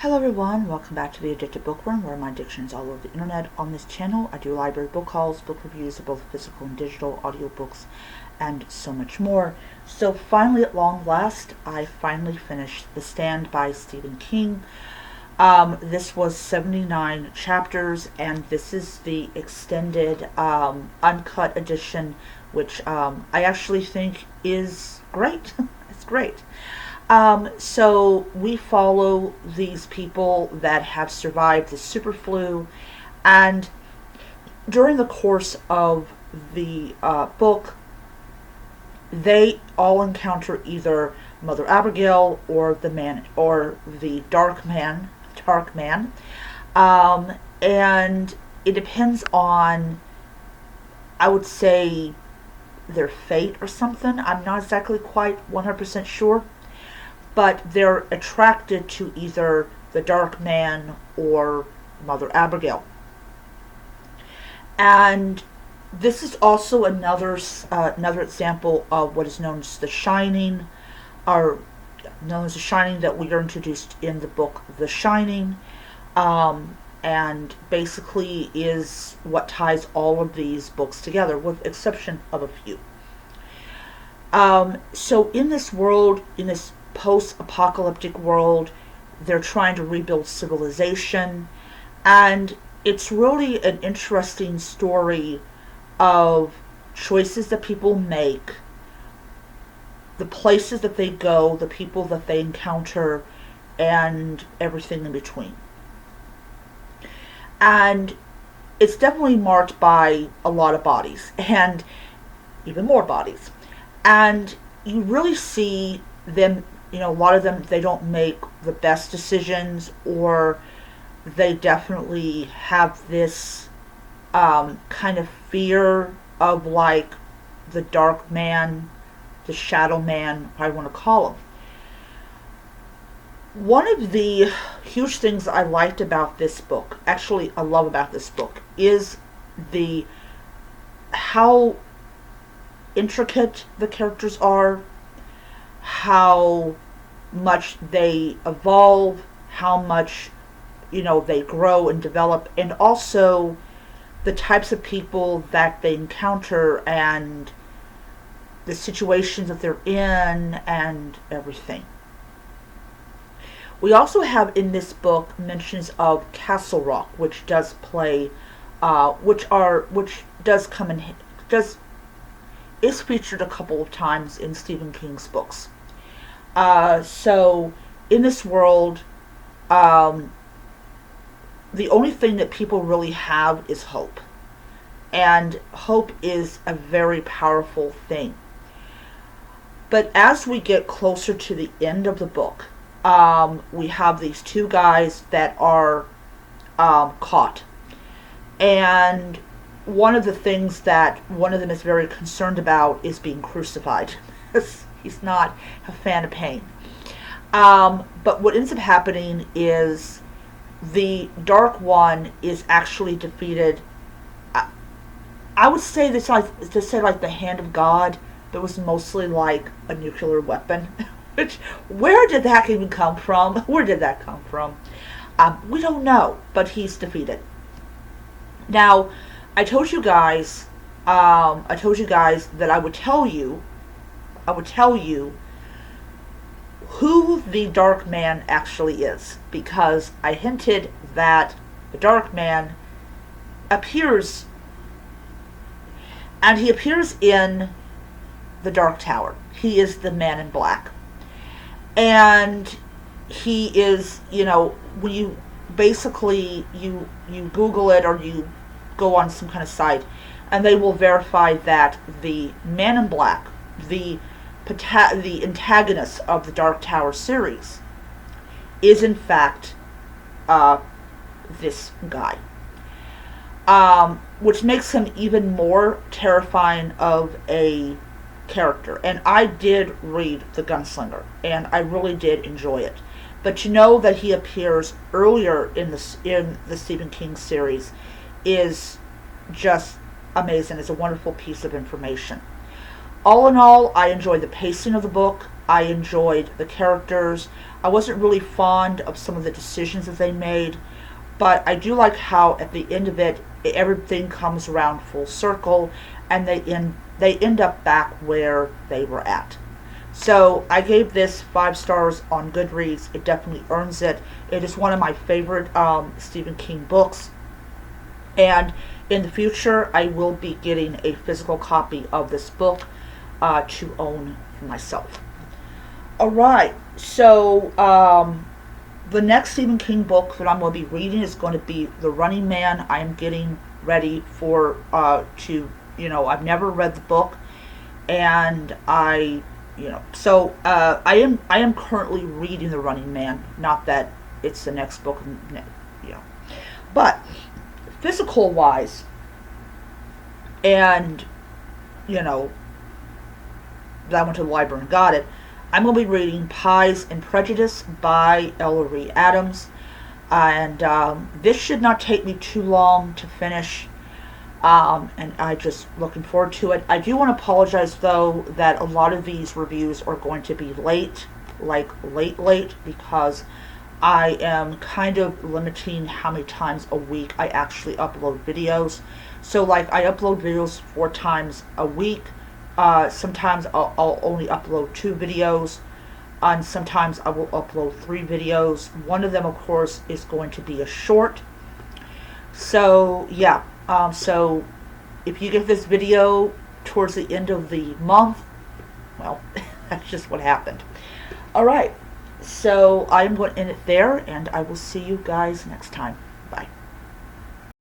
Hello everyone, welcome back to The Addicted Bookworm, where my addiction is all over the internet. On this channel, I do library book hauls, book reviews of both physical and digital, audiobooks, and so much more. So finally, at long last, I finally finished The Stand by Stephen King. This was 79 chapters, and this is the extended, uncut edition, which I actually think is great. It's great. So we follow these people that have survived the super flu, and during the course of the book, they all encounter either Mother Abigail or the man or the Dark Man. And it depends on, I would say, their fate or something. I'm not exactly quite 100% sure, but they're attracted to either the Dark Man or Mother Abigail. And this is also another example of what is known as The Shining, or known as The Shining, that we are introduced in the book The Shining, and basically is what ties all of these books together, with the exception of a few. So in this world, in this post-apocalyptic world, they're trying to rebuild civilization, and it's really an interesting story of choices that people make, the places that they go, the people that they encounter, and everything in between. And it's definitely marked by a lot of bodies, and even more bodies. And you really see them, a lot of them, they don't make the best decisions, or they definitely have this kind of fear of, like, the Dark Man, the Shadow Man, I want to call him. One of the huge things I liked about this book, actually I love about this book, is how intricate the characters are, how much they evolve, how much, they grow and develop, and also the types of people that they encounter and the situations that they're in and everything. We also have in this book mentions of Castle Rock, which does play, which does come in, is featured a couple of times in Stephen King's books. So in this world, the only thing that people really have is hope. And hope is a very powerful thing. But as we get closer to the end of the book, we have these two guys that are caught. And one of the things that one of them is very concerned about is being crucified. He's not a fan of pain. But what ends up happening is the Dark One is actually defeated. I would say this, like, to say, like, the hand of God, but was mostly like a nuclear weapon. Which, where did that even come from? Where did that come from? We don't know, but he's defeated. Now, I told you guys that I would tell you who the Dark Man actually is, because I hinted that the Dark Man appears, and he appears in the Dark Tower. He is the Man in Black. And he is, when you basically, you Google it, or you go on some kind of site, and they will verify that the Man in Black, the antagonist of the Dark Tower series, is in fact this guy. Which makes him even more terrifying of a character. And I did read The Gunslinger, and I really did enjoy it. But to know that he appears earlier in the Stephen King series is just amazing. It's a wonderful piece of information. All in all, I enjoyed the pacing of the book. I enjoyed the characters. I wasn't really fond of some of the decisions that they made, but I do like how at the end of it, everything comes around full circle, and they end up back where they were at. So I gave this 5 stars on Goodreads. It definitely earns it. It is one of my favorite Stephen King books. And in the future, I will be getting a physical copy of this book to own for myself. Alright, so the next Stephen King book that I'm going to be reading is going to be The Running Man. I am getting ready for I've never read the book, and so I am currently reading The Running Man. Not that it's the next book, but physical wise, and I went to the library and got it. I'm going to be reading Pies and Prejudice by Ellery Adams, and this should not take me too long to finish. And I just looking forward to it. I do want to apologize though that a lot of these reviews are going to be late, like late, because I am kind of limiting how many times a week I actually upload videos. So like I upload videos 4 times a week. Sometimes I'll only upload 2 videos, and sometimes I will upload 3 videos. One of them, of course, is going to be a short. So yeah. So if you get this video towards the end of the month, well, that's just what happened. Alright, so I'm going to end it there, and I will see you guys next time.